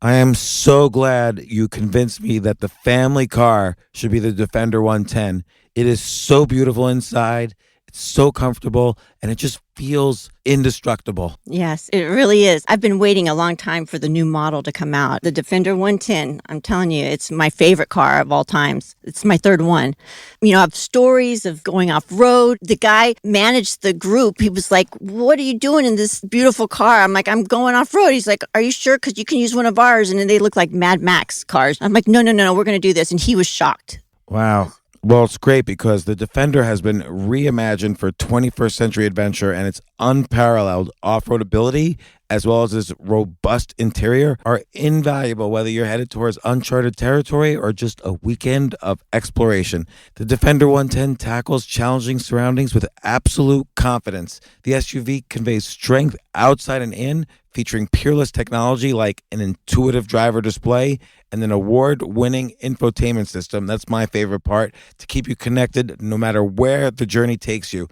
I am so glad you convinced me that the family car should be the Defender 110. It is so beautiful inside, it's so comfortable, and it just feels indestructible. Yes, it really is. I've been waiting a long time for the new model to come out. The Defender 110, I'm telling you, it's my favorite car of all times. It's my third one. You know, I have stories of going off-road. The guy managed the group. He was like, what are you doing in this beautiful car? I'm like, I'm going off-road. He's like, are you sure? Because you can use one of ours. And then they look like Mad Max cars. I'm like, no, we're going to do this. And he was shocked. Wow. Well, it's great because the Defender has been reimagined for 21st century adventure, and its unparalleled off-road ability as well as its robust interior are invaluable whether you're headed towards uncharted territory or just a weekend of exploration. The Defender 110 tackles challenging surroundings with absolute confidence. The SUV conveys strength outside and in, featuring peerless technology like an intuitive driver display and an award-winning infotainment system. That's my favorite part, to keep you connected no matter where the journey takes you.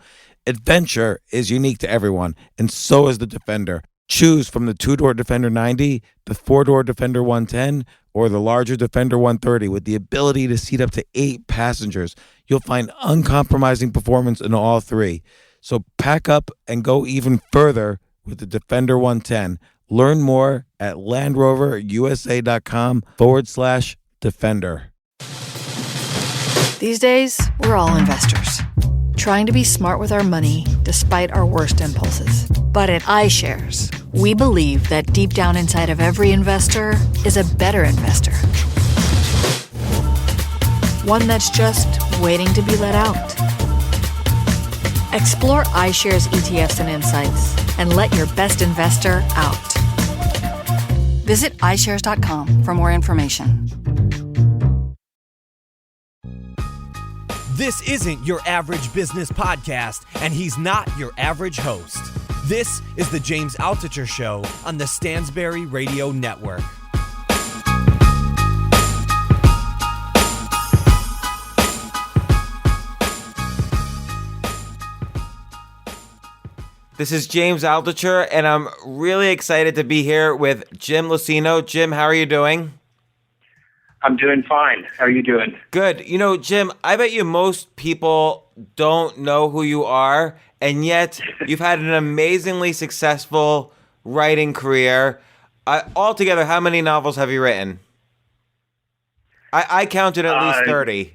Adventure is unique to everyone, and so is the Defender. Choose from the two-door Defender 90, the four-door Defender 110, or the larger Defender 130 with the ability to seat up to 8 passengers. You'll find uncompromising performance in all three. So pack up and go even further with the Defender 110. Learn more at LandRoverUSA.com/Defender. These days, we're all investors, trying to be smart with our money despite our worst impulses. But at iShares, we believe that deep down inside of every investor is a better investor. One that's just waiting to be let out. Explore iShares ETFs and insights and let your best investor out. Visit iShares.com for more information. This isn't your average business podcast, and he's not your average host. This is the James Altucher Show on the Stansberry Radio Network. This is James Altucher, and I'm really excited to be here with Jim Luceno. Jim, how are you doing? I'm doing fine. How are you doing? Good. You know, Jim, I bet you most people don't know who you are, and yet you've had an amazingly successful writing career. Altogether, how many novels have you written? I counted at least 30.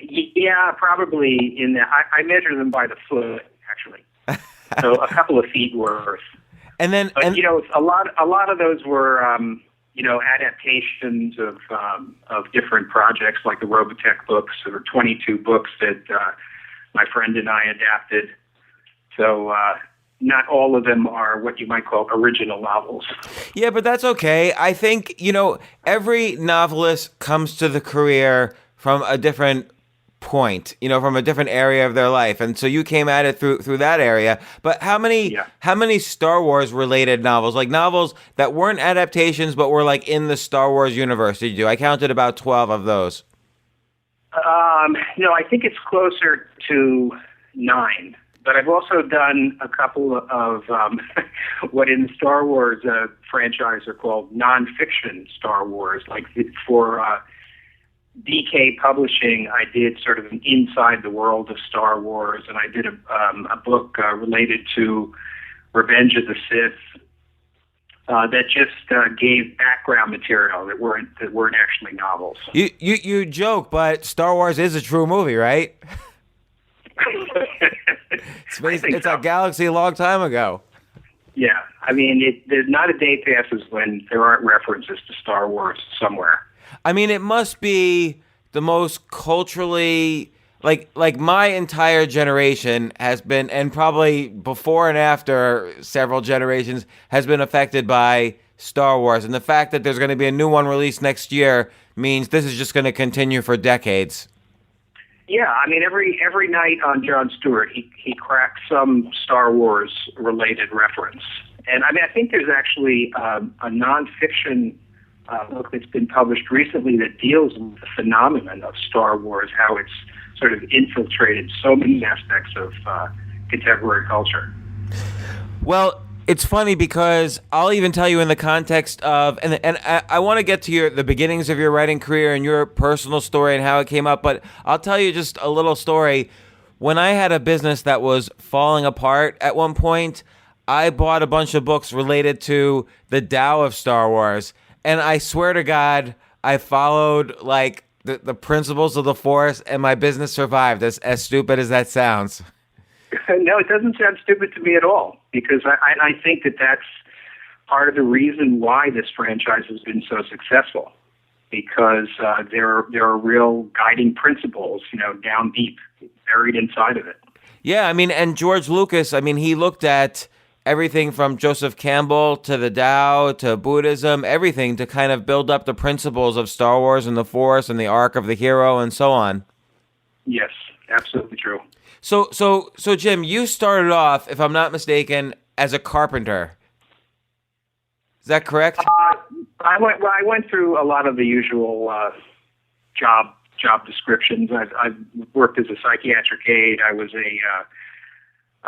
Yeah, probably in the. I measure them by the foot, actually. So a couple of feet worth. And then, but you know, a lot of those were, adaptations of different projects, like the Robotech books. There were 22 books that my friend and I adapted. So not all of them are what you might call original novels. Yeah, but that's okay. I think, every novelist comes to the career from a different point, from a different area of their life. And so you came at it through that area. But how many Star Wars related novels, like novels that weren't adaptations but were like in the Star Wars universe, did you do? I counted about 12 of those. No, I think it's closer to 9. But I've also done a couple of what in the Star Wars franchise are called nonfiction Star Wars. Like for DK Publishing, I did sort of an inside the world of Star Wars, and I did a book related to Revenge of the Sith that just gave background material that weren't actually novels. You joke, but Star Wars is a true movie, right? It's a galaxy a long time ago. Yeah, I mean, there's not a day passes when there aren't references to Star Wars somewhere. I mean, it must be the most culturally, like my entire generation has been, and probably before and after several generations, has been affected by Star Wars. And the fact that there's going to be a new one released next year means this is just going to continue for decades. Yeah, I mean, every night on Jon Stewart, he cracks some Star Wars related reference. And I mean, I think there's actually a nonfiction book that's been published recently that deals with the phenomenon of Star Wars, how it's sort of infiltrated so many aspects of contemporary culture. Well, It's funny because I'll even tell you in the context of, and I want to get to the beginnings of your writing career and your personal story and how it came up, but I'll tell you just a little story. When I had a business that was falling apart at one point, I bought a bunch of books related to the Tao of Star Wars, and I swear to God, I followed like the principles of the Force, and my business survived. As stupid as that sounds. No, it doesn't sound stupid to me at all, because I think that that's part of the reason why this franchise has been so successful, because there are real guiding principles, down deep, buried inside of it. Yeah, I mean, and George Lucas, I mean, he looked at everything from Joseph Campbell to the Tao to Buddhism, everything to kind of build up the principles of Star Wars and the Force and the arc of the hero and so on. Yes, absolutely true. So Jim, you started off, if I'm not mistaken, as a carpenter. Is that correct? I went through a lot of the usual job descriptions. I've worked as a psychiatric aide. I was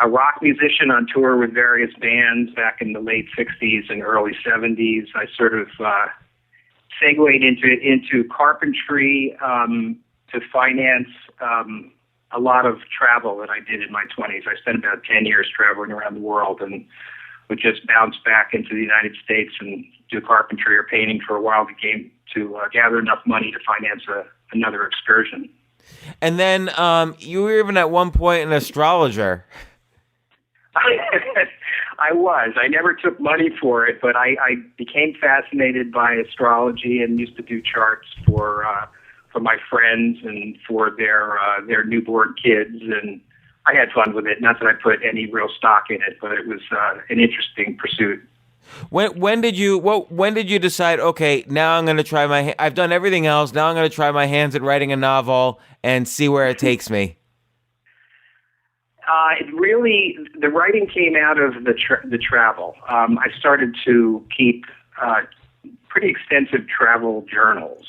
a rock musician on tour with various bands back in the late '60s and early '70s. I sort of segued into carpentry to finance a lot of travel that I did in my 20s. I spent about 10 years traveling around the world and would just bounce back into the United States and do carpentry or painting for a while to gather enough money to finance another excursion. And then you were even at one point an astrologer. I was. I never took money for it, but I became fascinated by astrology and used to do charts for my friends and for their newborn kids, and I had fun with it. Not that I put any real stock in it, but it was an interesting pursuit. When did you decide? Okay, now I'm going to try I've done everything else. Now I'm going to try my hands at writing a novel and see where it takes me. The writing came out of the travel. I started to keep pretty extensive travel journals.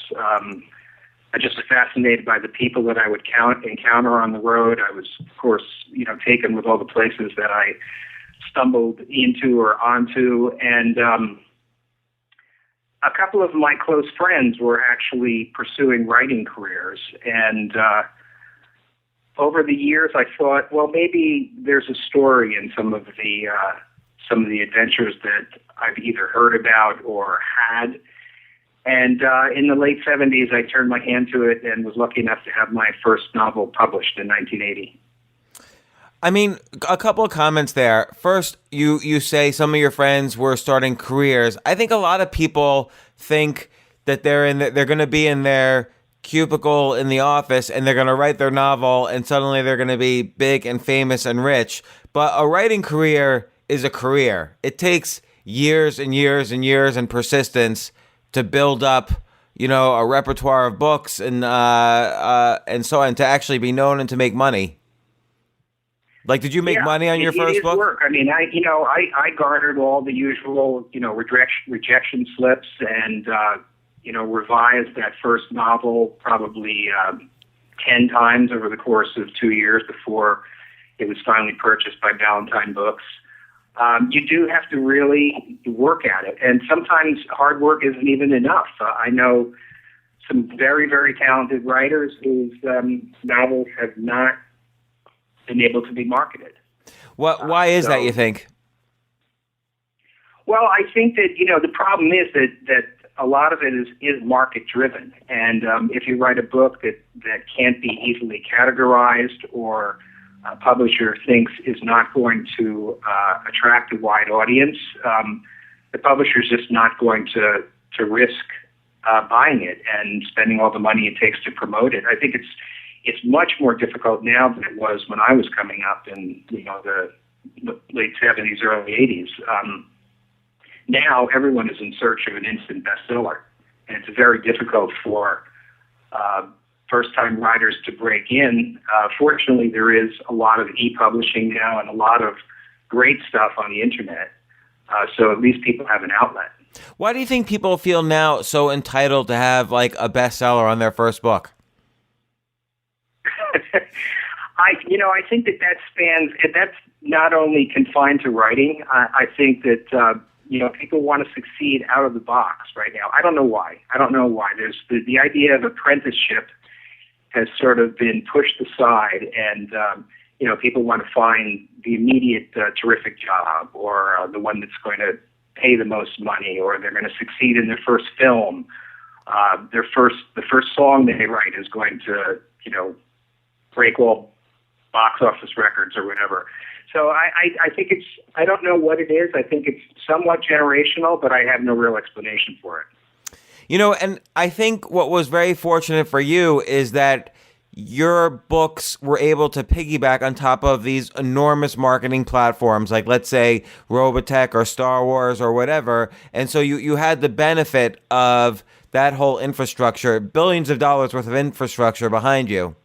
I just was fascinated by the people that I would encounter on the road. I was, of course, taken with all the places that I stumbled into or onto. And a couple of my close friends were actually pursuing writing careers. And over the years, I thought, well, maybe there's a story in some of the adventures that I've either heard about or had. And in the late 70s, I turned my hand to it and was lucky enough to have my first novel published in 1980. I mean, a couple of comments there. First, you say some of your friends were starting careers. I think a lot of people think that they're going to be in their cubicle in the office and they're going to write their novel and suddenly they're going to be big and famous and rich. But a writing career is a career. It takes years and years and years and persistence to build up, a repertoire of books and so on, to actually be known and to make money. Like, did you make money on your first book? Work. I mean, I garnered all the usual, rejection slips and, revised that first novel probably 10 times over the course of 2 years before it was finally purchased by Ballantine Books. You do have to really work at it, and sometimes hard work isn't even enough. I know some very, very talented writers whose novels have not been able to be marketed. Why is that, you think? Well, I think that, the problem is that a lot of it is market-driven, and if you write a book that can't be easily categorized or a publisher thinks is not going to attract a wide audience, the publisher's just not going to risk buying it and spending all the money it takes to promote it. I think it's much more difficult now than it was when I was coming up in the late 70s, early 80s. Now everyone is in search of an instant bestseller, and it's very difficult for first-time writers to break in. Fortunately, there is a lot of e-publishing now and a lot of great stuff on the internet, so at least people have an outlet. Why do you think people feel now so entitled to have like a bestseller on their first book? I think that spans, not only confined to writing. I think that people want to succeed out of the box right now. I don't know why. There's the idea of apprenticeship has sort of been pushed aside, and people want to find the immediate terrific job, or the one that's going to pay the most money, or they're going to succeed in their first film. The first song they write is going to break all box office records or whatever. So I think I don't know what it is. I think it's somewhat generational, but I have no real explanation for it. And I think what was very fortunate for you is that your books were able to piggyback on top of these enormous marketing platforms, like let's say Robotech or Star Wars or whatever. And so you had the benefit of that whole infrastructure, billions of dollars worth of infrastructure behind you.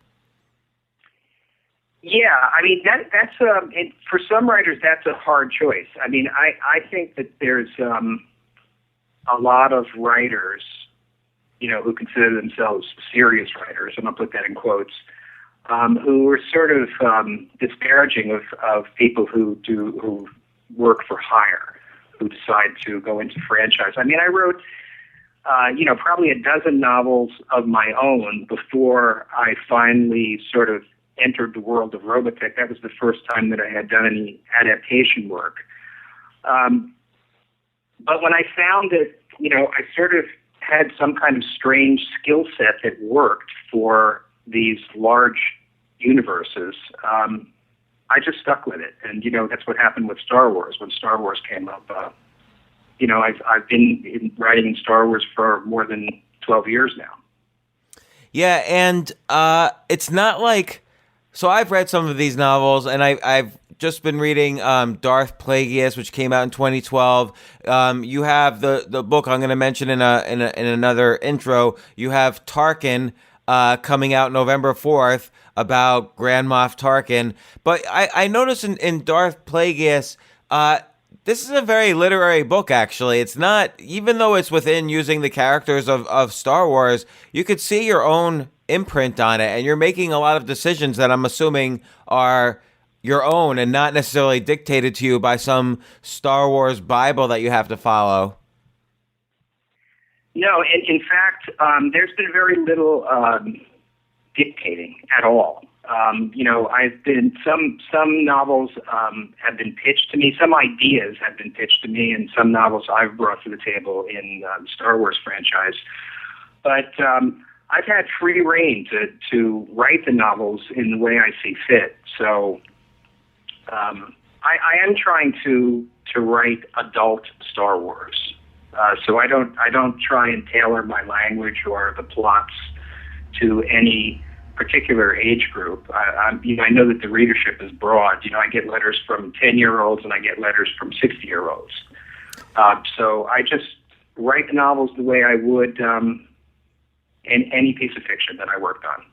Yeah, I mean that's for some writers that's a hard choice. I mean, I think that there's a lot of writers, who consider themselves serious writers, and I'll put that in quotes, who are sort of disparaging of people who work for hire, who decide to go into franchise. I mean, I wrote probably a dozen novels of my own before I finally sort of entered the world of Robotech. That was the first time that I had done any adaptation work. But when I found that, I sort of had some kind of strange skill set that worked for these large universes, I just stuck with it. And, that's what happened with Star Wars. When Star Wars came up, I've been writing in Star Wars for more than 12 years now. Yeah, and it's not like... So I've read some of these novels, and I've just been reading Darth Plagueis, which came out in 2012. You have the book I'm going to mention in another intro. You have Tarkin coming out November 4th about Grand Moff Tarkin. But I noticed in Darth Plagueis, this is a very literary book, actually. It's not, even though it's within using the characters of Star Wars, you could see your own imprint on it, and you're making a lot of decisions that I'm assuming are your own and not necessarily dictated to you by some Star Wars Bible that you have to follow. No, in fact, there's been very little dictating at all. I've been some novels have been pitched to me, some ideas have been pitched to me, and some novels I've brought to the table in the Star Wars franchise. But I've had free reign to write the novels in the way I see fit. So I am trying to write adult Star Wars. So I don't try and tailor my language or the plots to any particular age group. I know that the readership is broad. I get letters from 10-year-olds and I get letters from 60-year-olds. So I just write the novels the way I would in any piece of fiction that I worked on.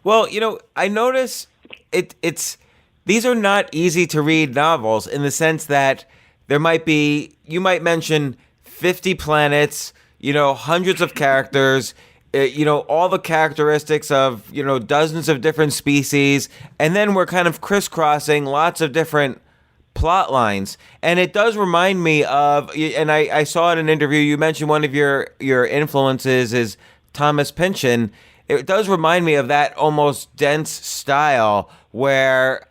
Well, I notice it's these are not easy to read novels in the sense that you might mention 50 planets, hundreds of characters, all the characteristics of, dozens of different species, and then we're kind of crisscrossing lots of different plot lines. And it does remind me of, and I saw in an interview, you mentioned one of your influences is Thomas Pynchon. It does remind me of that almost dense style where,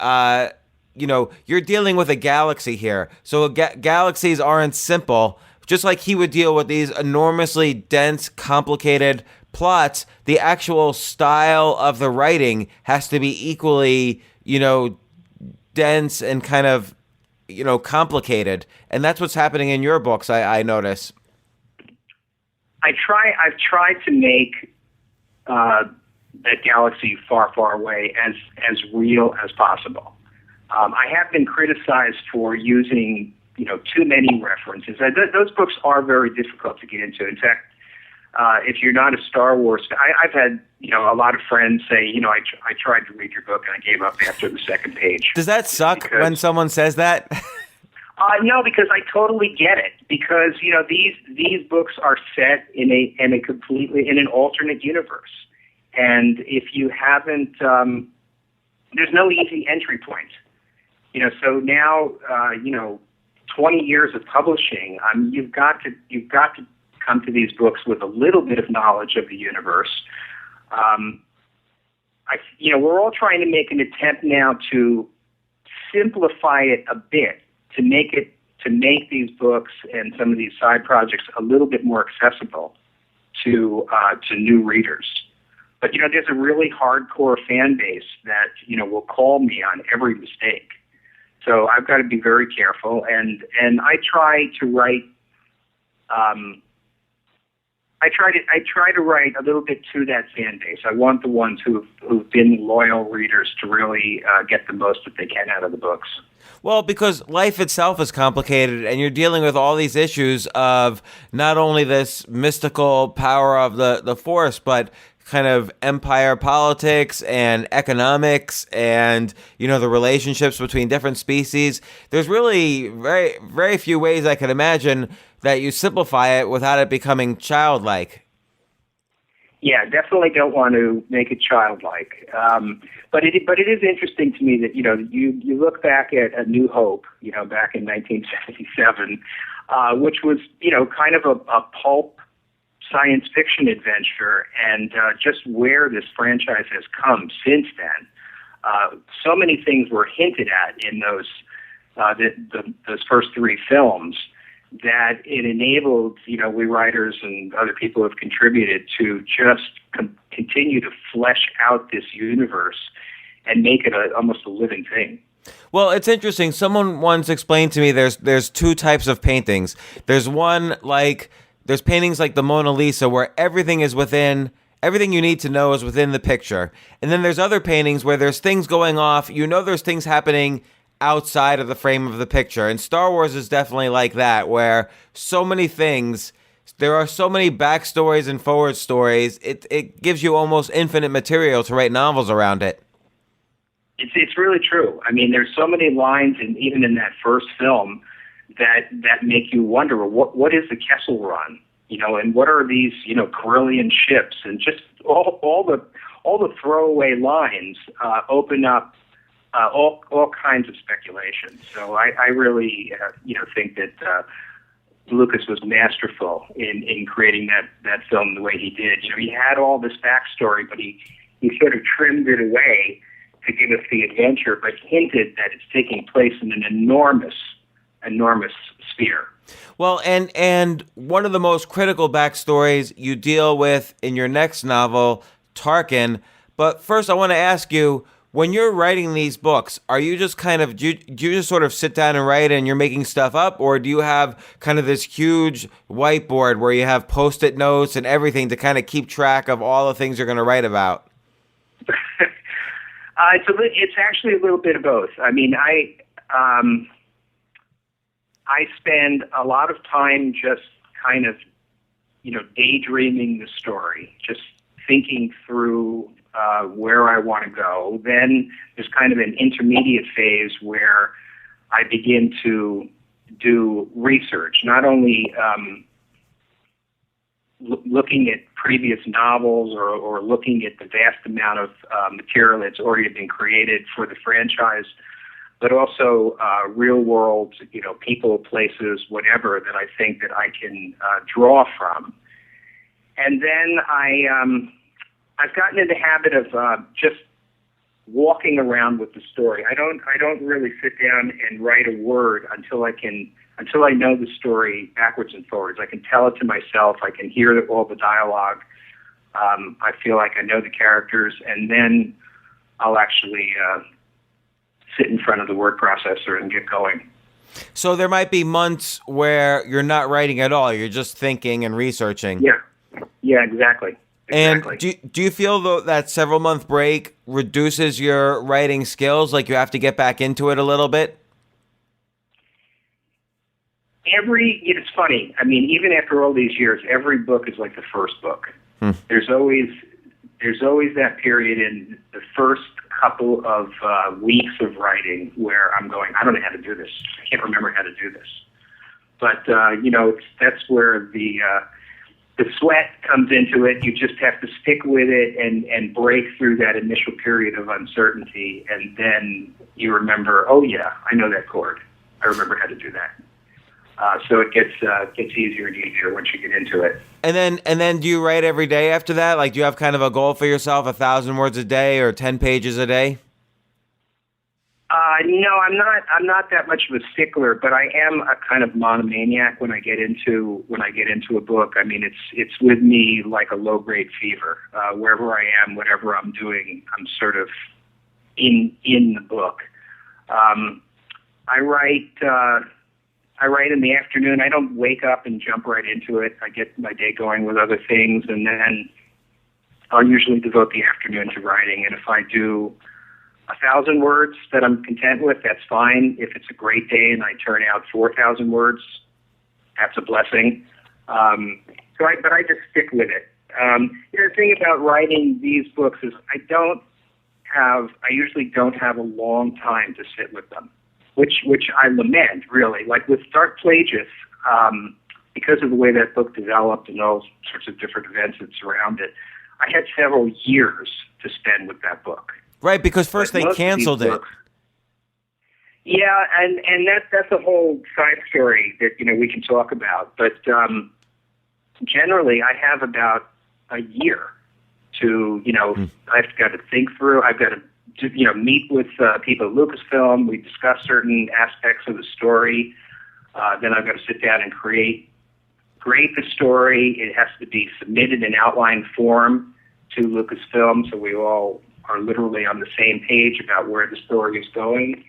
you're dealing with a galaxy here. So galaxies aren't simple. Just like he would deal with these enormously dense, complicated plots, the actual style of the writing has to be equally, dense and kind of, complicated. And that's what's happening in your books, I notice. I've tried to make that galaxy far, far away as real as possible. I have been criticized for using, too many references. Those books are very difficult to get into. In fact, if you're not a Star Wars fan, I've had, a lot of friends say, I tried to read your book and I gave up after the second page. Does that suck when someone says that? No, because I totally get it. Because these books are set in an alternate universe, and if you haven't, there's no easy entry point. So now, 20 years of publishing, you've got to come to these books with a little bit of knowledge of the universe. We're all trying to make an attempt now to simplify it a bit, to make these books and some of these side projects a little bit more accessible to new readers. But there's a really hardcore fan base that will call me on every mistake. So I've got to be very careful, and I try to write. I try to write a little bit to that fan base. I want the ones who've been loyal readers to really get the most that they can out of the books. Well, because life itself is complicated, and you're dealing with all these issues of not only this mystical power of the Force, but kind of empire politics and economics and, the relationships between different species. There's really very, very few ways I could imagine that you simplify it without it becoming childlike. Yeah, definitely don't want to make it childlike. But it is interesting to me that, you look back at A New Hope, back in 1977, which was, kind of a pulp science fiction adventure, and just where this franchise has come since then. So many things were hinted at in those first three films that it enabled, we writers and other people who have contributed to just continue to flesh out this universe and make it almost a living thing. Well, it's interesting. Someone once explained to me there's two types of paintings. There's paintings like the Mona Lisa where everything you need to know is within the picture. And then there's other paintings where there's things going off. There's things happening outside of the frame of the picture. And Star Wars is definitely like that, where so many things, there are so many backstories and forward stories. It gives you almost infinite material to write novels around it. It's really true. I mean, there's so many lines, even in that first film, that make you wonder, what is the Kessel Run? And what are these, Corellian ships? And just all the throwaway lines open up all kinds of speculation. So I really, think that Lucas was masterful in creating that film the way he did. He had all this backstory, but he sort of trimmed it away to give us the adventure, but hinted that it's taking place in an enormous sphere. Well, and one of the most critical backstories you deal with in your next novel, Tarkin. But first, I want to ask you, when you're writing these books, are you just do you just sort of sit down and write and you're making stuff up, or do you have kind of this huge whiteboard where you have Post-it notes and everything to kind of keep track of all the things you're going to write about? It's actually a little bit of both. I mean, I spend a lot of time just kind of, daydreaming the story, just thinking through where I want to go. Then there's kind of an intermediate phase where I begin to do research, not only looking at previous novels or looking at the vast amount of material that's already been created for the franchise, but also real world, people, places, whatever that I think that I can draw from. And then I've gotten in the habit of just walking around with the story. I don't really sit down and write a word until I know the story backwards and forwards. I can tell it to myself. I can hear all the dialogue. I feel like I know the characters, and then I'll actually sit in front of the word processor and get going. So there might be months where you're not writing at all. You're just thinking and researching. Yeah, exactly. And do you feel, though, that several-month break reduces your writing skills? Like you have to get back into it a little bit? It's funny. I mean, even after all these years, every book is like the first book. There's always that period in the first couple of weeks of writing where I'm going, I don't know how to do this. I can't remember how to do this. But that's where the sweat comes into it. You just have to stick with it and break through that initial period of uncertainty, and then you remember, oh yeah, I know that chord. I remember how to do that. So it gets easier and easier once you get into it. And then do you write every day after that? Like, do you have kind of a goal for yourself, 1,000 words a day or 10 pages a day? No, I'm not that much of a stickler, but I am a kind of monomaniac when I get into a book. I mean, it's with me like a low grade fever. Wherever I am, whatever I'm doing, I'm sort of in the book. I write in the afternoon. I don't wake up and jump right into it. I get my day going with other things, and then I'll usually devote the afternoon to writing. And if I do 1,000 words that I'm content with, that's fine. If it's a great day and I turn out 4,000 words, that's a blessing. But I just stick with it. The thing about writing these books is I usually don't have a long time to sit with them, which I lament, really. Like with Dark Plagueis, because of the way that book developed and all sorts of different events that surround it, I had several years to spend with that book. Right, because first they canceled it. Yeah, and that's a whole side story that we can talk about. But generally, I have about a year to I've got to think through. I've got to meet with people at Lucasfilm. We discuss certain aspects of the story. Then I've got to sit down and create the story. It has to be submitted in outline form to Lucasfilm, so we all are literally on the same page about where the story is going.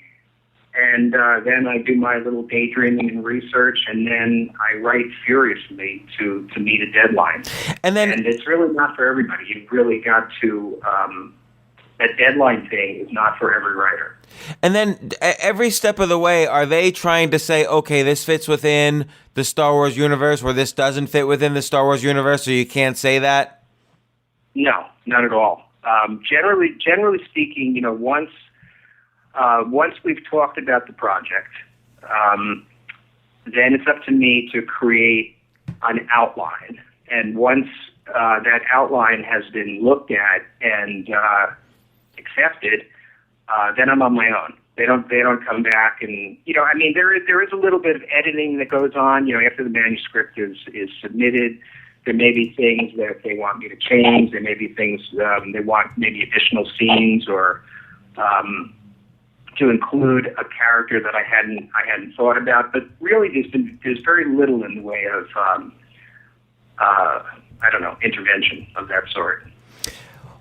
And then I do my little daydreaming and research, and then I write furiously to meet a deadline. And it's really not for everybody. You've really got to, that deadline thing is not for every writer. And then every step of the way, are they trying to say, okay, this fits within the Star Wars universe, or this doesn't fit within the Star Wars universe, so you can't say that? No, not at all. Generally speaking, once we've talked about the project, then it's up to me to create an outline. And once that outline has been looked at and accepted, then I'm on my own. They don't come back, and there is a little bit of editing that goes on. After the manuscript is submitted. There may be things that they want me to change. There may be things they want maybe additional scenes or to include a character that I hadn't thought about. But really, there's very little in the way of intervention of that sort.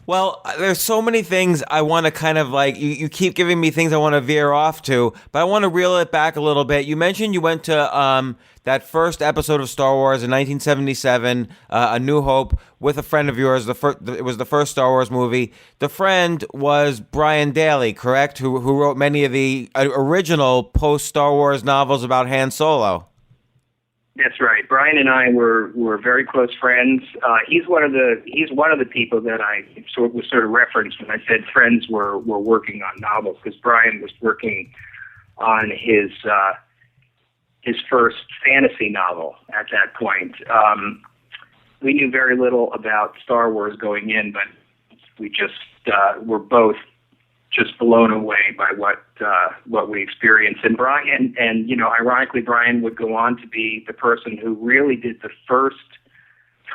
Well, there's so many things I want to kind of like, you keep giving me things I want to veer off to, but I want to reel it back a little bit. You mentioned you went to that first episode of Star Wars in 1977, A New Hope, with a friend of yours. It was the first Star Wars movie. The friend was Brian Daley, correct? Who wrote many of the original post-Star Wars novels about Han Solo. That's right. Brian and I were very close friends. He's one of the people that I was sort of referenced when I said friends were working on novels, because Brian was working on his first fantasy novel at that point. We knew very little about Star Wars going in, but we just were both just blown away by what we experienced. And Brian, ironically, Brian would go on to be the person who really did the first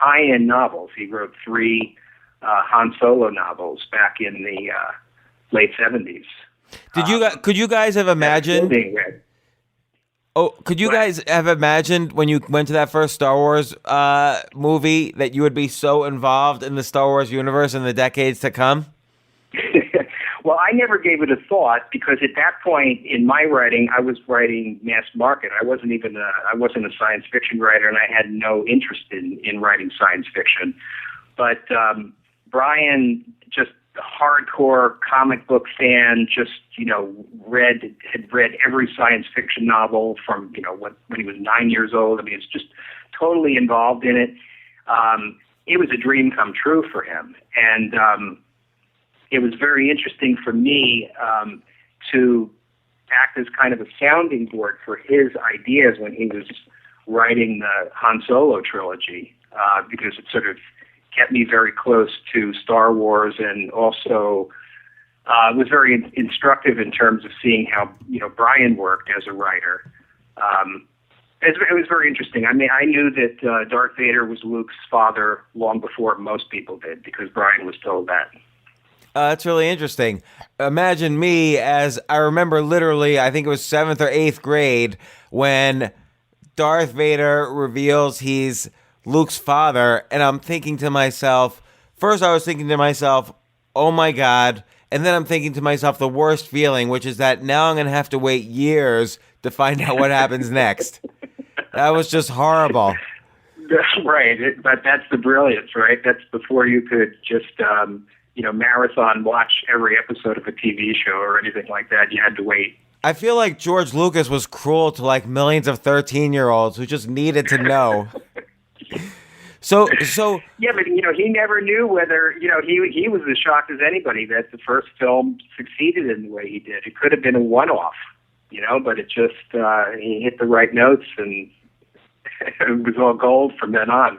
tie-in novels. He wrote 3 Han Solo novels back in the late 70s. Could you guys have imagined? Could you guys have imagined when you went to that first Star Wars movie that you would be so involved in the Star Wars universe in the decades to come? Well, I never gave it a thought, because at that point in my writing, I was writing mass market. I wasn't a science fiction writer, and I had no interest in writing science fiction. But Brian, just a hardcore comic book fan, just had read every science fiction novel from when he was 9 years old. I mean, it's just totally involved in it. It was a dream come true for him, and it was very interesting for me to act as kind of a sounding board for his ideas when he was writing the Han Solo trilogy. because it sort of kept me very close to Star Wars, and also was very instructive in terms of seeing how Brian worked as a writer. It was very interesting. I mean, I knew that Darth Vader was Luke's father long before most people did, because Brian was told that. That's really interesting. Imagine me, as I remember literally, I think it was 7th or 8th grade, when Darth Vader reveals he's Luke's father, and I'm thinking to myself, first I was thinking to myself, oh my God, and then I'm thinking to myself the worst feeling, which is that now I'm going to have to wait years to find out what happens next. That was just horrible. Right, but that's the brilliance, right? That's before you could just, marathon watch every episode of a TV show or anything like that. You had to wait. I feel like George Lucas was cruel to like millions of 13-year-olds who just needed to know. So yeah, but he never knew whether he was as shocked as anybody that the first film succeeded in the way he did. It could have been a one-off, but it just he hit the right notes, and it was all gold from then on.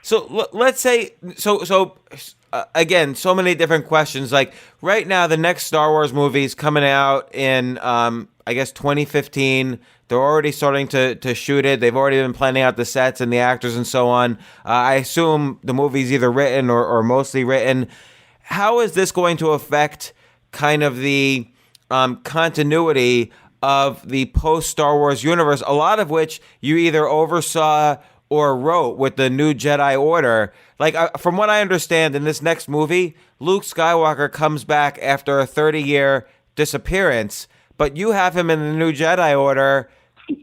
So let's say again, so many different questions. Like right now, the next Star Wars movie is coming out in I guess 2015. They're already starting to shoot it. They've already been planning out the sets and the actors and so on. I assume the movie's either written or mostly written. How is this going to affect kind of the continuity of the post-Star Wars universe, a lot of which you either oversaw or wrote with the new Jedi Order? Like, from what I understand, in this next movie, Luke Skywalker comes back after a 30-year disappearance, but you have him in the new Jedi Order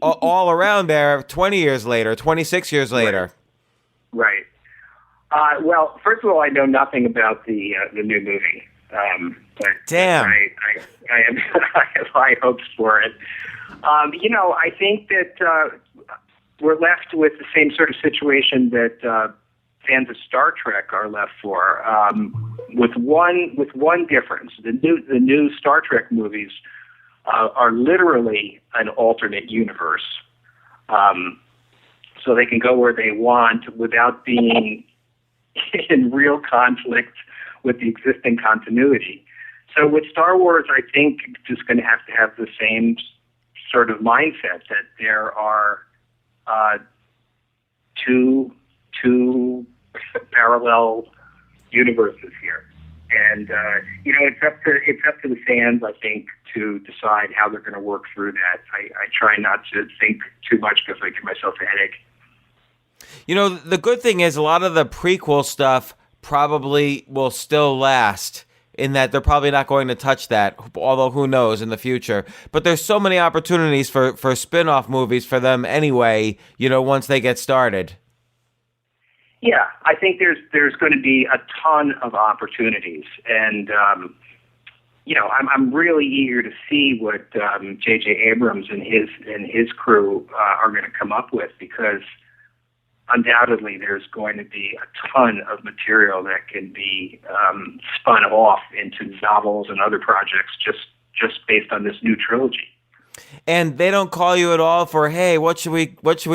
all around there 20 years later, 26 years later. Right. Well, first of all, I know nothing about the new movie. But damn. I have high hopes for it. I think that we're left with the same sort of situation that fans of Star Trek are left for, with one difference. The new Star Trek movies are literally an alternate universe, so they can go where they want without being in real conflict with the existing continuity. So with Star Wars, I think just going to have the same sort of mindset that there are two parallel universes here, and it's up to the fans, I think, to decide how they're going to work through that. I try not to think too much because I give myself a headache. The good thing is a lot of the prequel stuff probably will still last, in that they're probably not going to touch that, although who knows in the future. But there's so many opportunities for spin-off movies for them anyway, once they get started. Yeah, I think there's going to be a ton of opportunities, and I'm really eager to see what J.J. Abrams and his crew are going to come up with, because undoubtedly there's going to be a ton of material that can be spun off into novels and other projects just based on this new trilogy. And they don't call you at all for, hey, what should we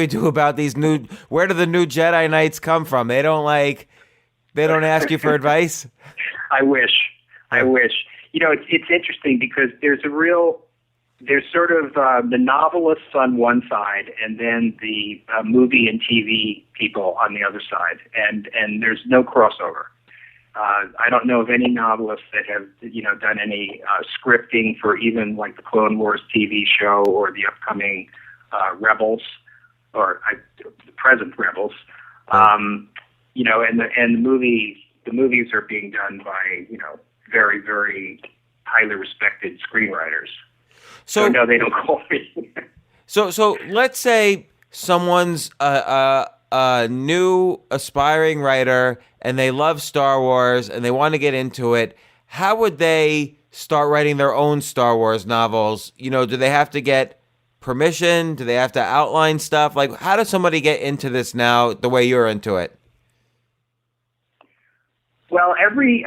do about these where do the new Jedi Knights come from? They don't ask you for advice? I wish. It's interesting because there's sort of the novelists on one side, and then the movie and TV people on the other side, and there's no crossover. I don't know of any novelists that have done any scripting for even like the Clone Wars TV show or the upcoming Rebels, or the present Rebels. And the movies are being done by very, very highly respected screenwriters. So no, they don't call me. So let's say someone's a new aspiring writer and they love Star Wars and they want to get into it. How would they start writing their own Star Wars novels? Do they have to get permission? Do they have to outline stuff? Like, how does somebody get into this now the way you're into it? Well, every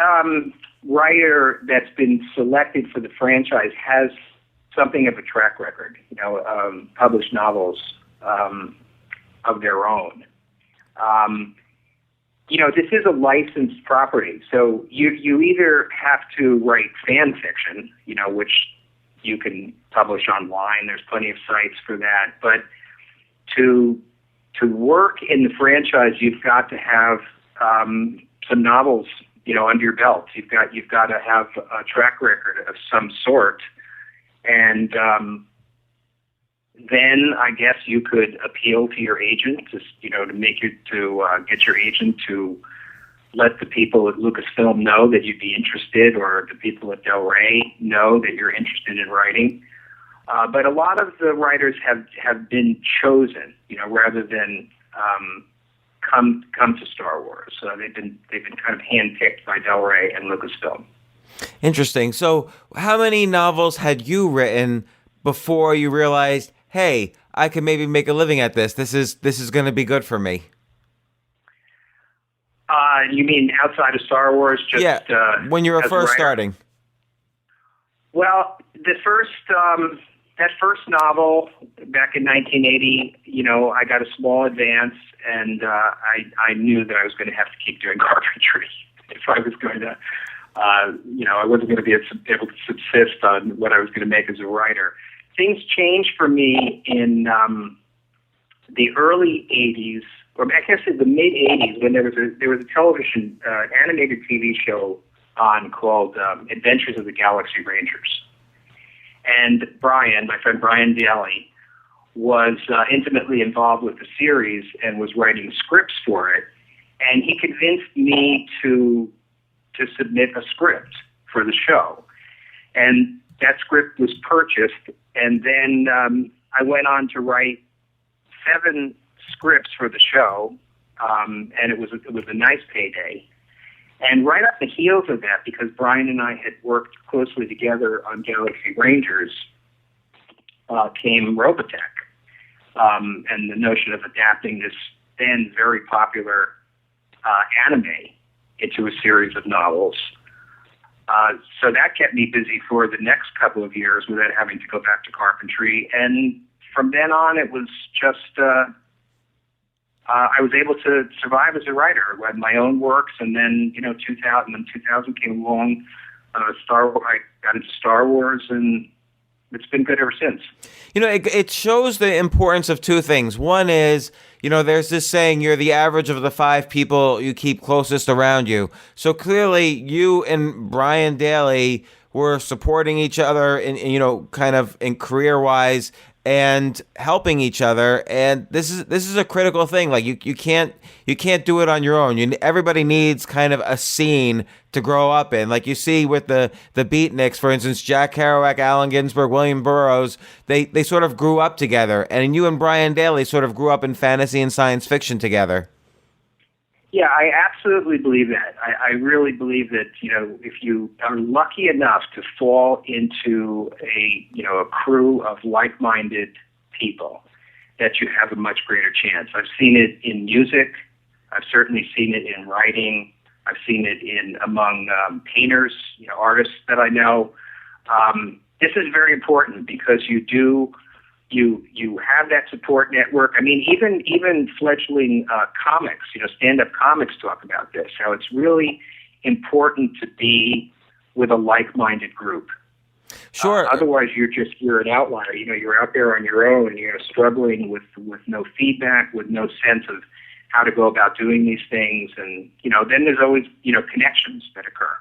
writer that's been selected for the franchise has something of a track record, published novels of their own. this is a licensed property, so you either have to write fan fiction, which you can publish online. There's plenty of sites for that. But to work in the franchise, you've got to have some novels, under your belt. You've got to have a track record of some sort, and then I guess you could appeal to your agent to get your agent to let the people at Lucasfilm know that you'd be interested, or the people at Del Rey know that you're interested in writing. But a lot of the writers have been chosen, rather than come to Star Wars. So they've been kind of handpicked by Del Rey and Lucasfilm. Interesting. So how many novels had you written before you realized, hey, I can maybe make a living at this? This is going to be good for me. You mean outside of Star Wars? When you were first starting. Well, the first that first novel back in 1980, I got a small advance, and I knew that I was going to have to keep doing carpentry if I was going to, I wasn't going to be able to subsist on what I was going to make as a writer. Things changed for me in the early 80s, or I guess in the mid 80s, when there was a television animated TV show on called Adventures of the Galaxy Rangers, and my friend Brian Daly, was intimately involved with the series and was writing scripts for it, and he convinced me to submit a script for the show, and that script was purchased, and then I went on to write 7 scripts for the show, and it was a nice payday. And right up the heels of that, because Brian and I had worked closely together on Galaxy Rangers, came Robotech, and the notion of adapting this then very popular anime into a series of novels. So that kept me busy for the next couple of years without having to go back to carpentry. And from then on, it was just, I was able to survive as a writer. I had my own works, and then, 2000 came along, I got into Star Wars, and it's been good ever since. It shows the importance of 2 things. One is, there's this saying, you're the average of the 5 people you keep closest around you. So clearly you and Brian Daly were supporting each other in kind of in career-wise and helping each other. And this is a critical thing. Like you can't do it on your own. Everybody needs kind of a scene to grow up in. Like you see with the Beatniks, for instance, Jack Kerouac, Allen Ginsberg, William Burroughs, they sort of grew up together. And you and Brian Daly sort of grew up in fantasy and science fiction together. Yeah, I absolutely believe that. I really believe that, if you are lucky enough to fall into a crew of like-minded people, that you have a much greater chance. I've seen it in music. I've certainly seen it in writing. I've seen it among painters, artists that I know. This is very important because you have that support network. I mean, even fledgling comics, stand-up comics talk about this, how it's really important to be with a like-minded group. Sure. Otherwise, you're an outlier. You're out there on your own, struggling with no feedback, with no sense of how to go about doing these things. And, then there's always, connections that occur.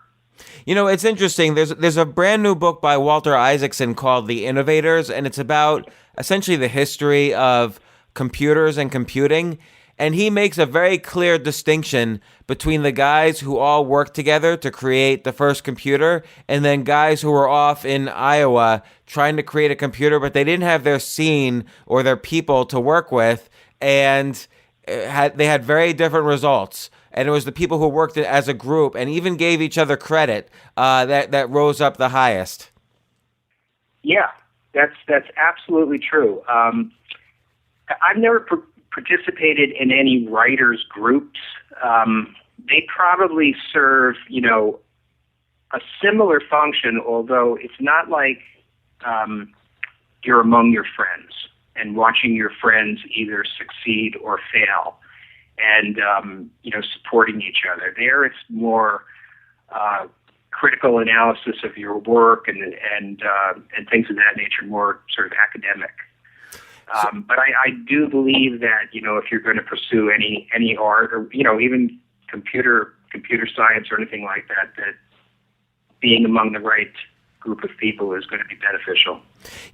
It's interesting. There's a brand new book by Walter Isaacson called The Innovators, and it's about essentially the history of computers and computing. And he makes a very clear distinction between the guys who all worked together to create the first computer and then guys who were off in Iowa trying to create a computer, but they didn't have their scene or their people to work with, and they had very different results. And it was the people who worked as a group and even gave each other credit that rose up the highest. Yeah, that's absolutely true. I've never participated in any writers' groups. They probably serve, a similar function, although it's not like you're among your friends and watching your friends either succeed or fail. and supporting each other. There, it's more critical analysis of your work and things of that nature, more sort of academic. But I do believe that if you're going to pursue any art or even computer science or anything like that, that being among the right group of people is going to be beneficial.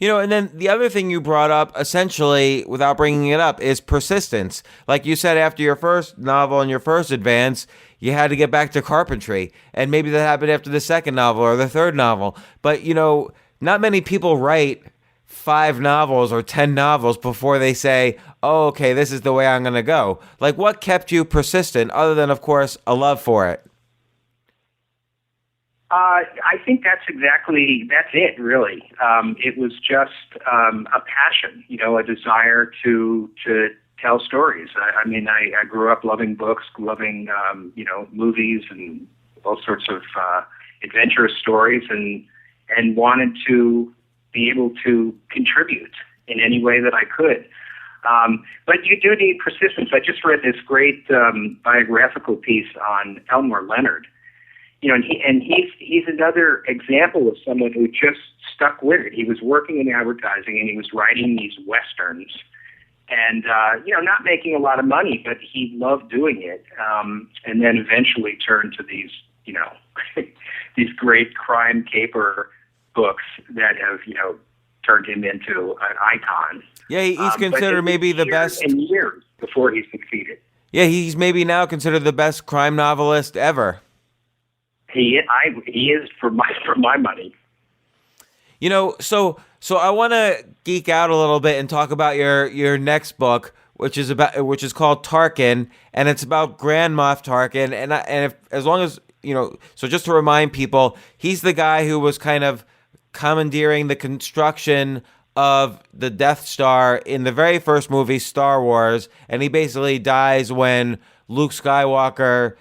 And then the other thing you brought up, essentially, without bringing it up, is persistence. Like you said, after your first novel and your first advance, you had to get back to carpentry. And maybe that happened after the second novel or the third novel. But, not many people write 5 novels or 10 novels before they say, oh, okay, this is the way I'm going to go. Like, what kept you persistent, other than, of course, a love for it? I think that's it, really. It was just a passion, a desire to tell stories. I grew up loving books, loving, movies and all sorts of adventurous stories, and wanted to be able to contribute in any way that I could. But you do need persistence. I just read this great biographical piece on Elmore Leonard. And he's another example of someone who just stuck with it. He was working in advertising and he was writing these westerns, and not making a lot of money, but he loved doing it. And then eventually turned to these these great crime caper books that have turned him into an icon. Yeah, he's considered maybe the best. And years before he succeeded. Yeah, he's maybe now considered the best crime novelist ever. He is for my money. So I want to geek out a little bit and talk about your next book, which is called Tarkin, and it's about Grand Moff Tarkin, so just to remind people, he's the guy who was kind of commandeering the construction of the Death Star in the very first movie, Star Wars, and he basically dies when Luke Skywalker,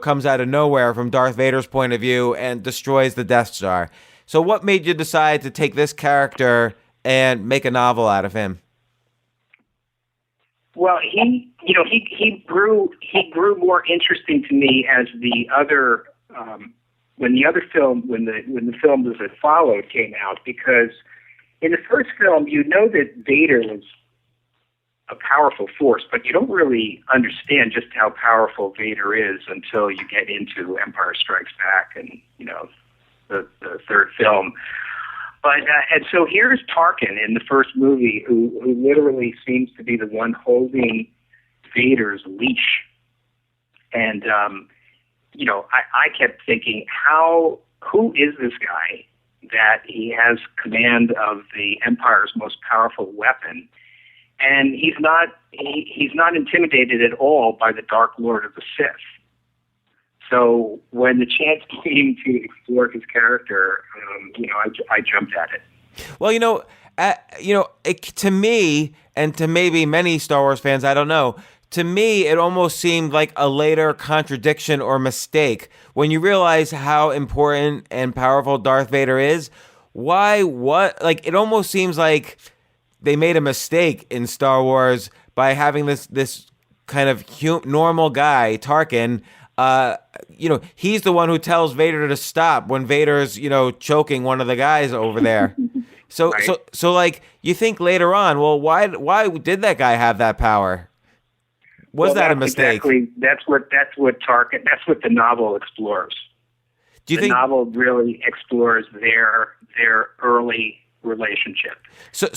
comes out of nowhere from Darth Vader's point of view and destroys the Death Star. So what made you decide to take this character and make a novel out of him? Well, he grew more interesting to me as the other when the film that followed came out, because in the first film that Vader was a powerful force, but you don't really understand just how powerful Vader is until you get into Empire Strikes Back and the third film. But and so here's Tarkin in the first movie, who literally seems to be the one holding Vader's leash, and I kept thinking, who is this guy that he has command of the Empire's most powerful weapon? And he's not intimidated at all by the Dark Lord of the Sith. So when the chance came to explore his character, I jumped at it. Well, to me, and to maybe many Star Wars fans, I don't know, to me, it almost seemed like a later contradiction or mistake. When you realize how important and powerful Darth Vader is, it almost seems like they made a mistake in Star Wars by having this kind of normal guy, Tarkin. He's the one who tells Vader to stop when Vader's, choking one of the guys over there. So, right. so you think later on, well, why did that guy have that power? Was that a mistake? Exactly. That's what Tarkin. That's what the novel explores. The novel really explores their early relationship,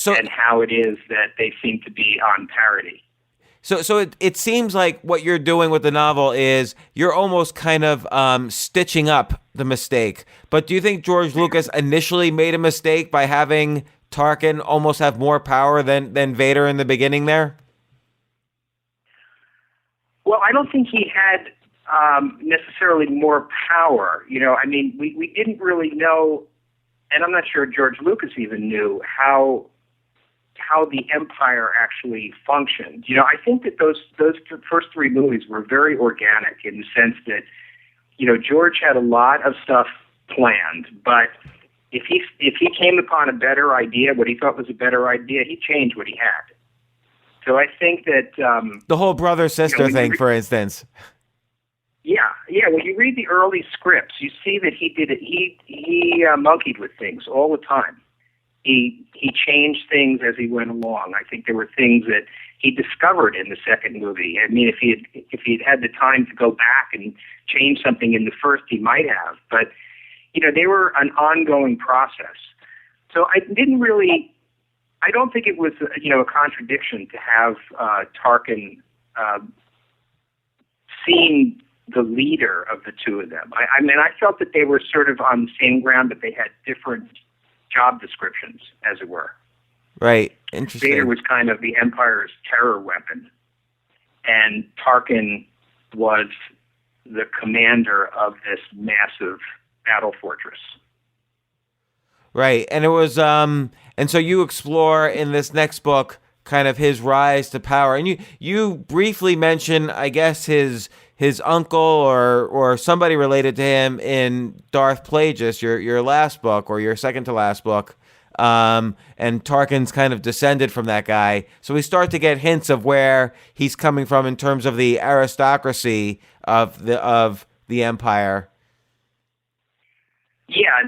and how it is that they seem to be on parity. So it seems like what you're doing with the novel is you're almost kind of stitching up the mistake. But do you think George Lucas initially made a mistake by having Tarkin almost have more power than Vader in the beginning there? Well, I don't think he had necessarily more power. We didn't really know, and I'm not sure George Lucas even knew how the Empire actually functioned. I think that those first 3 movies were very organic in the sense that, George had a lot of stuff planned, but if he came upon a better idea, what he thought was a better idea, he changed what he had So I think that The whole brother-sister thing, for instance. yeah. When you read the early scripts, you see that he did it. He monkeyed with things all the time. He changed things as he went along. I think there were things that he discovered in the second movie. I mean, if he'd had the time to go back and change something in the first, he might have. But they were an ongoing process. So I don't think it was a contradiction to have Tarkin seeing the leader of the two of them. I mean, I felt that they were sort of on the same ground, but they had different job descriptions, as it were. Right. Interesting. Vader was kind of the Empire's terror weapon, and Tarkin was the commander of this massive battle fortress. Right. And it was and so you explore in this next book kind of his rise to power. And you briefly mention, I guess, his uncle or somebody related to him in Darth Plagueis, your last book, or your second to last book. And Tarkin's kind of descended from that guy. So we start to get hints of where he's coming from in terms of the aristocracy of the Empire. Yeah,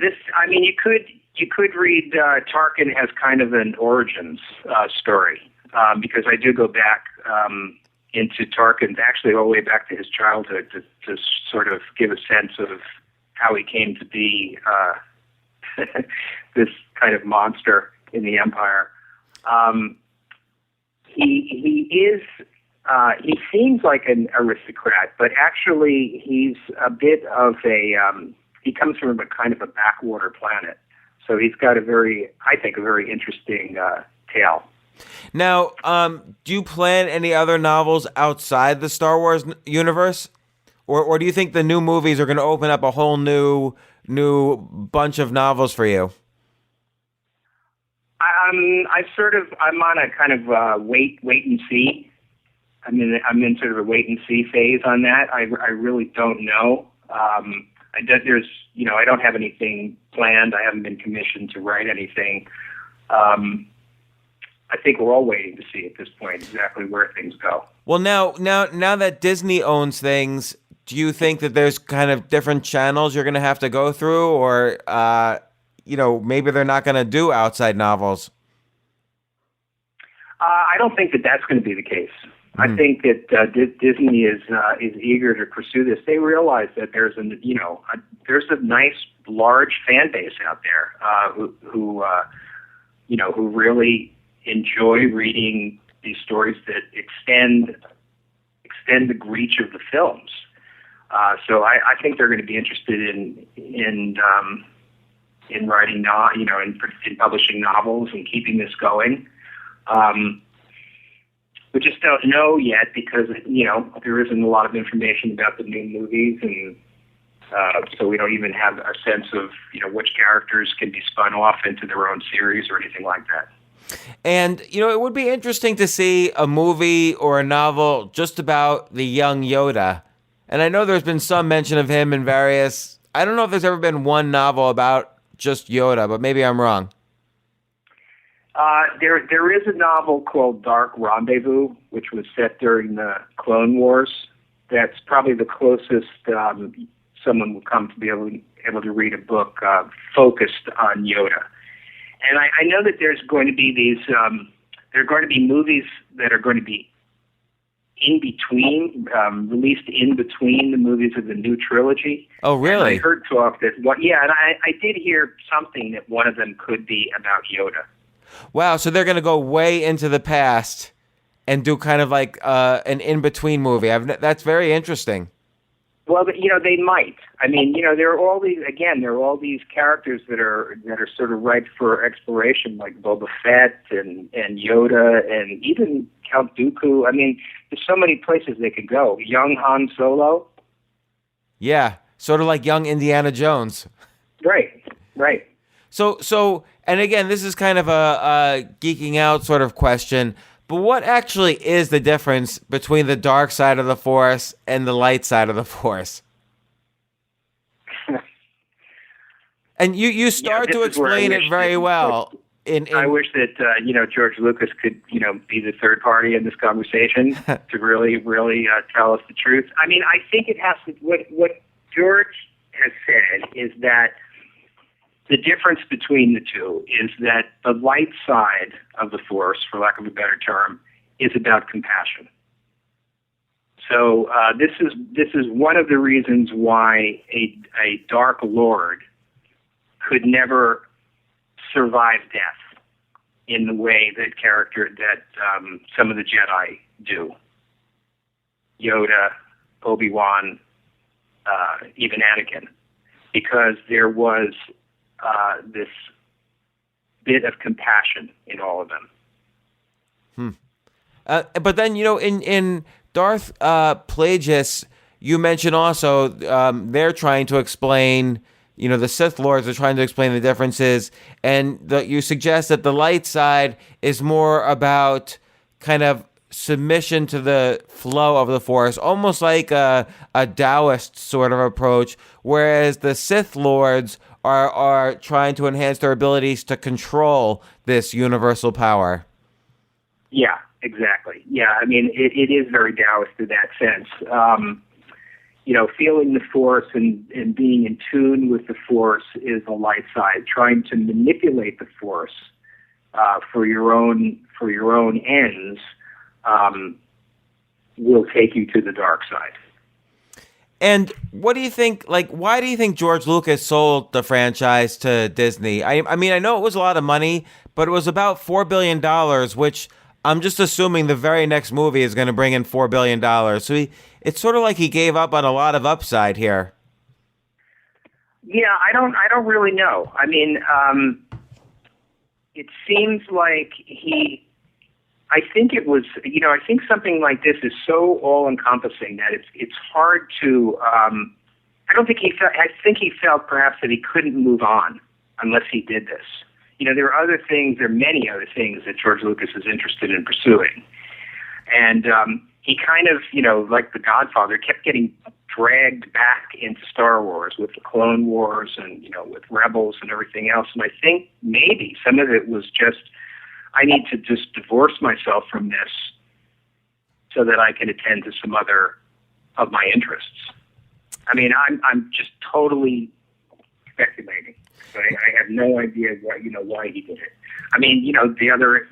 you could read Tarkin as kind of an origins story, because I do go back into Tarkin's, actually all the way back to his childhood, to sort of give a sense of how he came to be this kind of monster in the Empire. He seems like an aristocrat, but actually he's a bit of he comes from a kind of a backwater planet. So he's got a very interesting tale. Now, do you plan any other novels outside the Star Wars universe? Or do you think the new movies are going to open up a whole new bunch of novels for you? I'm on a kind of wait and see. I'm in sort of a wait and see phase on that. I really don't know. I don't have anything planned. I haven't been commissioned to write anything. I think we're all waiting to see at this point exactly where things go. Well, now that Disney owns things, do you think that there's kind of different channels you're going to have to go through, or maybe they're not going to do outside novels? I don't think that that's going to be the case. I think that Disney is eager to pursue this. They realize that there's a nice large fan base out there who really enjoy reading these stories that extend the reach of the films. So I think they're going to be interested in writing in publishing novels and keeping this going. We just don't know yet because, there isn't a lot of information about the new movies, and so we don't even have a sense of, which characters can be spun off into their own series or anything like that. And, it would be interesting to see a movie or a novel just about the young Yoda. And I know there's been some mention of him in various... I don't know if there's ever been one novel about just Yoda, but maybe I'm wrong. There is a novel called Dark Rendezvous, which was set during the Clone Wars. That's probably the closest someone will come to be able to read a book focused on Yoda. And I know that there's going to be there are going to be movies that are going to be in between, released in between the movies of the new trilogy. Oh, really? And I heard talk that and I did hear something that one of them could be about Yoda. Wow, so they're going to go way into the past and do kind of like an in-between movie. That's very interesting. Well, they might. I mean, there are all these characters that are sort of ripe for exploration, like Boba Fett and Yoda and even Count Dooku. I mean, there's so many places they could go. Young Han Solo. Yeah, sort of like young Indiana Jones. Right. So, and again, this is kind of a geeking out sort of question, but what actually is the difference between the dark side of the Force and the light side of the Force? And you start to explain it very well. I wish that George Lucas could be the third party in this conversation to really tell us the truth. I mean, I think it has to. What George has said is that the difference between the two is that the light side of the Force, for lack of a better term, is about compassion. So this is one of the reasons why a Dark Lord could never survive death in the way that some of the Jedi do. Yoda, Obi-Wan, even Anakin, because there was this bit of compassion in all of them. But then, in Darth Plagueis, you mentioned also they're trying to explain, the Sith Lords are trying to explain the differences, and you suggest that the light side is more about kind of submission to the flow of the Force, almost like a Taoist sort of approach, whereas the Sith Lords are trying to enhance their abilities to control this universal power. Yeah, exactly. Yeah, I mean, it is very Taoist in that sense. Feeling the Force and being in tune with the Force is the light side. Trying to manipulate the Force for your own ends will take you to the dark side. And what do you think, why do you think George Lucas sold the franchise to Disney? I mean, I know it was a lot of money, but it was about $4 billion, which I'm just assuming the very next movie is going to bring in $4 billion. So it's sort of like he gave up on a lot of upside here. Yeah, I don't really know. I mean, it seems like I think it was, I think something like this is so all-encompassing that it's hard to, I think he felt perhaps that he couldn't move on unless he did this. There are many other things that George Lucas is interested in pursuing. And he kind of, like The Godfather, kept getting dragged back into Star Wars with the Clone Wars and, with Rebels and everything else. And I think maybe some of it was just, I need to just divorce myself from this so that I can attend to some other of my interests. I mean, I'm just totally speculating. I have no idea why he did it. I mean, the other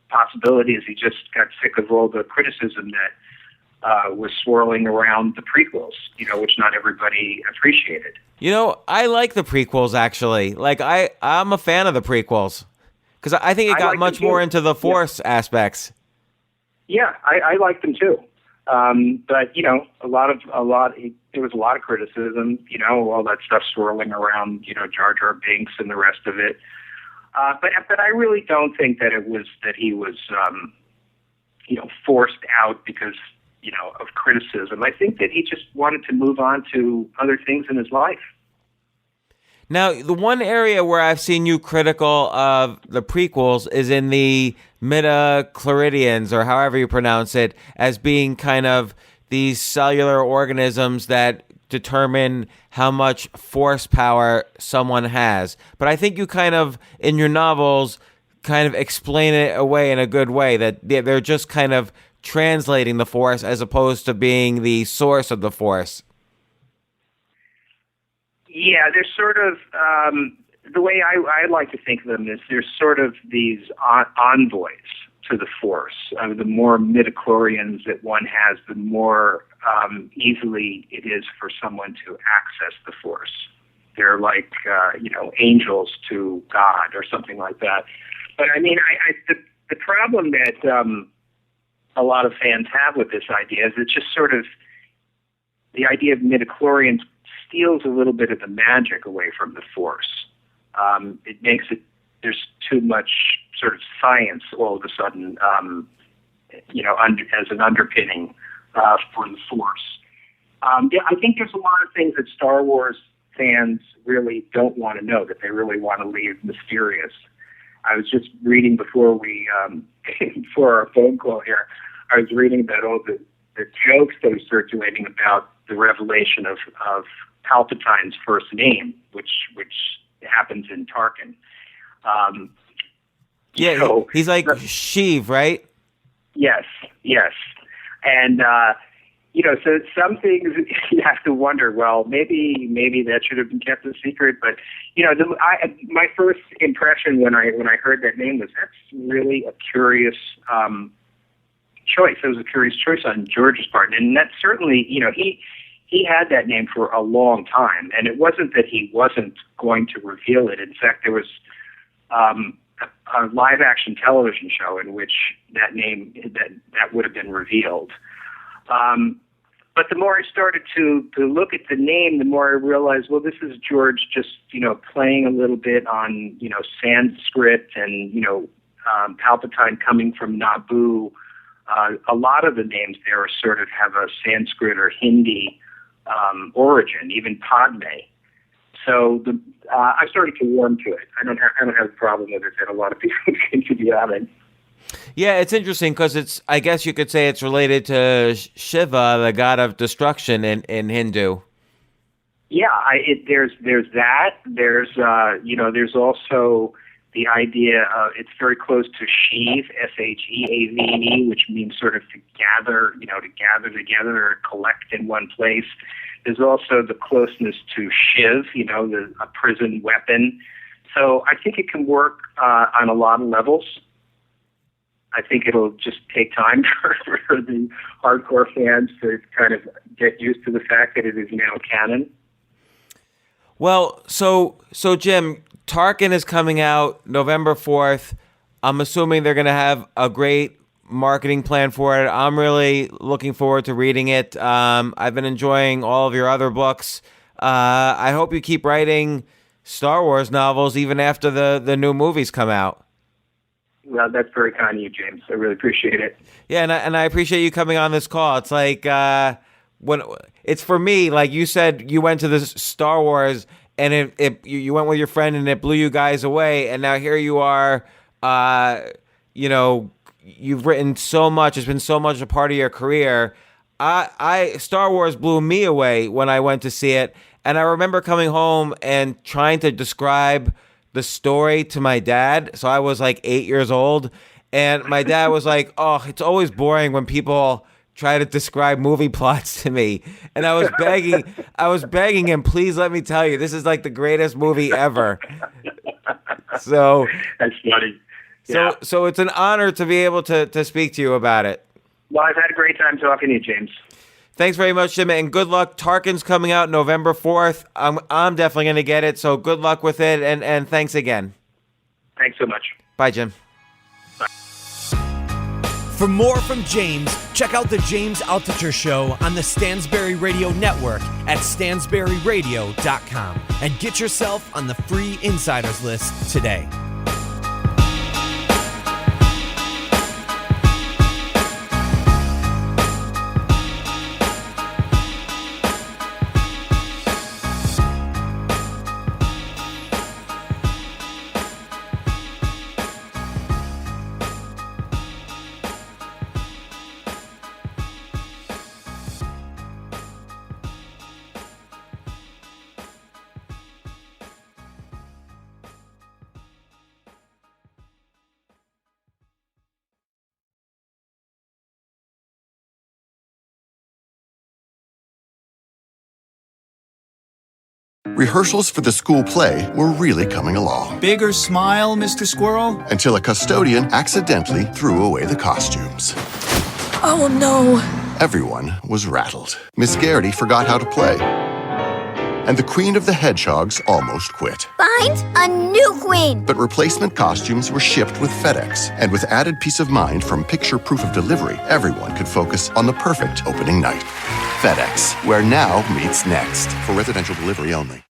possibility is he just got sick of all the criticism that was swirling around the prequels, which not everybody appreciated. I like the prequels, actually. I'm a fan of the prequels. Because I think it got much more into the Force aspects. Yeah, I like them too. But there was a lot of criticism. All that stuff swirling around. Jar Jar Binks and the rest of it. But I really don't think that it was that he was forced out because of criticism. I think that he just wanted to move on to other things in his life. Now, the one area where I've seen you critical of the prequels is in the midichlorians, or however you pronounce it, as being kind of these cellular organisms that determine how much force power someone has. But I think you kind of, in your novels, kind of explain it away in a good way, that they're just kind of translating the force as opposed to being the source of the force. Yeah, they're sort of, the way I like to think of them is they're sort of these envoys to the Force. The more midichlorians that one has, the more easily it is for someone to access the Force. They're like, angels to God or something like that. But I mean, the problem that a lot of fans have with this idea is it's just sort of the idea of midichlorians steals a little bit of the magic away from the Force. It makes it, there's too much sort of science all of a sudden, as an underpinning for the Force. I think there's a lot of things that Star Wars fans really don't want to know, that they really want to leave mysterious. I was just reading before before our phone call here, I was reading about all the jokes that are circulating about the revelation of Palpatine's first name, which happens in Tarkin. Yeah, So, he's like Sheev, right? yes, and so some things you have to wonder. Well, maybe that should have been kept a secret. But my first impression when I heard that name was that's really a curious choice. It was a curious choice on George's part, and that's certainly he had that name for a long time, and it wasn't that he wasn't going to reveal it. In fact, there was a live action television show in which that name that would have been revealed. But the more I started to look at the name, the more I realized, well, this is George just playing a little bit on Sanskrit and Palpatine coming from Naboo. A lot of the names there sort of have a Sanskrit or Hindi origin, even Padme. So I started to warm to it. I don't have a problem with it that a lot of people seem to be having. Yeah, it's interesting because I guess you could say it's related to Shiva, the god of destruction in Hindu. Yeah, there's that. There's also the idea of it's very close to Sheev, Sheave, which means sort of to gather together or collect in one place. There's also the closeness to Shiv, a prison weapon. So I think it can work on a lot of levels. I think it'll just take time for the hardcore fans to kind of get used to the fact that it is now canon. Well, so Jim, Tarkin is coming out November 4th. I'm assuming they're going to have a great marketing plan for it. I'm really looking forward to reading it. I've been enjoying all of your other books. I hope you keep writing Star Wars novels even after the new movies come out. Well, that's very kind of you, James. I really appreciate it. Yeah, and I appreciate you coming on this call. It's like when it's for me, like you said, you went to this Star Wars and you went with your friend and it blew you guys away, and now here you are. You've written so much. It's been so much a part of your career. Star Wars blew me away when I went to see it, and I remember coming home and trying to describe the story to my dad. So I was like 8 years old, and my dad was like, "Oh, it's always boring when people try to describe movie plots to me." And I was begging him, "Please let me tell you, this is like the greatest movie ever." So that's funny. Yeah. So it's an honor to be able to speak to you about it. Well, I've had a great time talking to you, James. Thanks very much, Jim, and good luck. Tarkin's coming out November 4th. I'm definitely going to get it, so good luck with it, and thanks again. Thanks so much. Bye, Jim. Bye. For more from James, check out The James Altucher Show on the Stansberry Radio Network at stansberryradio.com and get yourself on the free insiders list today. Rehearsals for the school play were really coming along. Bigger smile, Mr. Squirrel? Until a custodian accidentally threw away the costumes. Oh no! Everyone was rattled. Miss Garrity forgot how to play. And the Queen of the Hedgehogs almost quit. Find a new queen! But replacement costumes were shipped with FedEx. And with added peace of mind from picture proof of delivery, everyone could focus on the perfect opening night. FedEx, where now meets next. For residential delivery only.